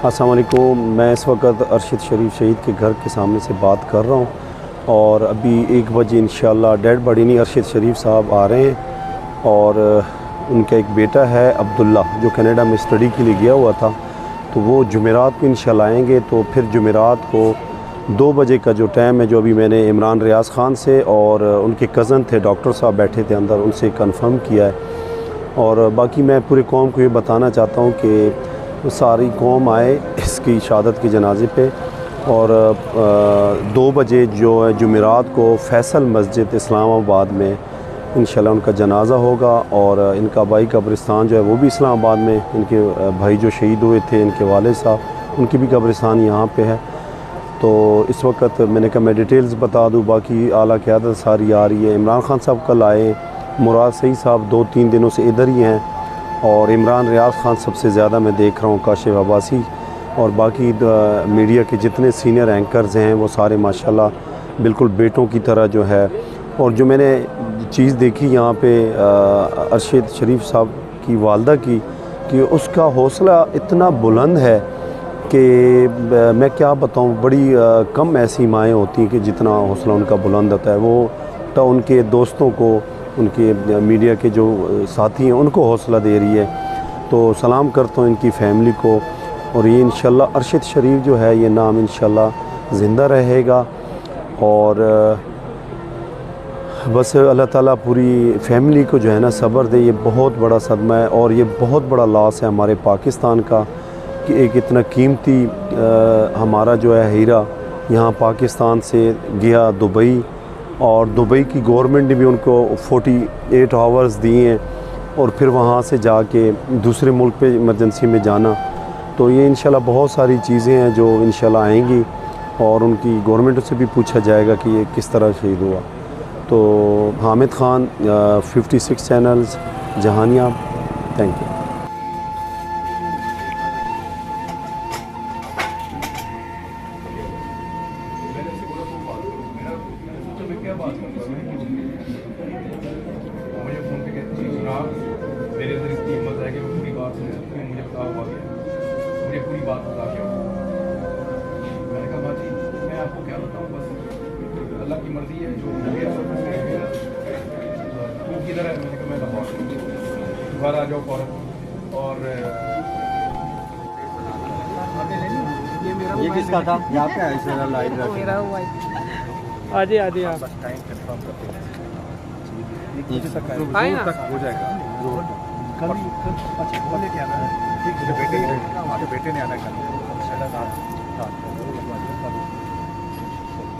अस्सलाम वालेकुम। मैं इस वक्त अरशद शरीफ शहीद के घर के सामने से बात कर रहा हूँ और अभी 1 बजे इंशाल्लाह डेड बॉडी नहीं अरशद शरीफ साहब आ रहे हैं और उनका एक बेटा है अब्दुल्ला जो कनाडा में स्टडी के लिए गया हुआ था, तो वो जुमेरात को इंशाल्लाह आएंगे। तो फिर जुमेरात को 2 बजे का जो टाइम है, जो अभी मैंने इमरान रियाज़ ख़ान से और उनके कज़न थे डॉक्टर साहब बैठे थे अंदर, उनसे कंफर्म किया है। और बाकी मैं पूरे कौम को ये बताना चाहता हूँ कि सारी कौम आए इसकी शहादत के जनाजे पे। और 2 बजे जो है जुमेरात को फैसल मस्जिद इस्लामाबाद में इंशाल्लाह उनका जनाज़ा होगा और इनका भाई कब्रिस्तान जो है वो भी इस्लामाबाद में, इनके भाई जो शहीद हुए थे इनके वालिद साहब, उनकी भी कब्रिस्तान यहाँ पे है। तो इस वक्त मैंने कहा मैं डिटेल्स बता दूँ, बाकी आला क़यादत सारी आ रही है। इमरान ख़ान साहब कल आए, मुराद सही साहब 2-3 दिनों से इधर ही हैं और इमरान रियाज़ ख़ान सबसे ज़्यादा मैं देख रहा हूँ, काशिफ अब्बासी और बाकी मीडिया के जितने सीनियर एंकर्स हैं वो सारे माशाल्लाह बिल्कुल बेटों की तरह जो है। और जो मैंने चीज़ देखी यहाँ पे अरशद शरीफ साहब की वालदा की, कि उसका हौसला इतना बुलंद है कि मैं क्या बताऊँ, बड़ी कम ऐसी माएँ होती हैं कि जितना हौसला उनका बुलंद होता है। वो तो उनके दोस्तों को, उनके मीडिया के जो साथी हैं उनको हौसला दे रही है। तो सलाम करता हूँ इनकी फ़ैमिली को और ये इंशाल्लाह अरशद शरीफ जो है ये नाम इंशाल्लाह ज़िंदा रहेगा। और बस अल्लाह ताला पूरी फ़ैमिली को जो है ना सब्र दे। ये बहुत बड़ा सदमा है और ये बहुत बड़ा लॉस है हमारे पाकिस्तान का कि एक इतना कीमती हमारा जो है हीरा यहाँ पाकिस्तान से गया दुबई, और दुबई की गवर्नमेंट ने भी उनको 48 आवर्स दिए हैं और फिर वहाँ से जाके दूसरे मुल्क पे इमरजेंसी में जाना। तो ये इंशाल्लाह बहुत सारी चीज़ें हैं जो इंशाल्लाह आएंगी और उनकी गवर्नमेंट से भी पूछा जाएगा कि ये किस तरह शहीद हुआ। तो Hamid Khan 56 channels Jahania, thank you. मुझे फ़ोन पे कहती है जनाब मेरे अंदर इतनी हिम्मत है कि मैं पूरी बात सुने, मुझे बताओ हुआ गया, मुझे पूरी बात बता के आओ। मैंने कहा बाजी मैं आपको क्या बताऊँ, बस अल्लाह की मर्ज़ी है जो मुझे तू किधर है। मैंने कहा मैं लाहौर, घर आ जाओ फ़ौरन। और ये किसका था? यहाँ पे है सर लाइव मेरा हुआ आजे आजे आप टाइम कंफर्म करते हैं आए ना तक हो जाएगा। कल अच्छा वो लेके आना है। ठीक है, बेटे ने आना कल।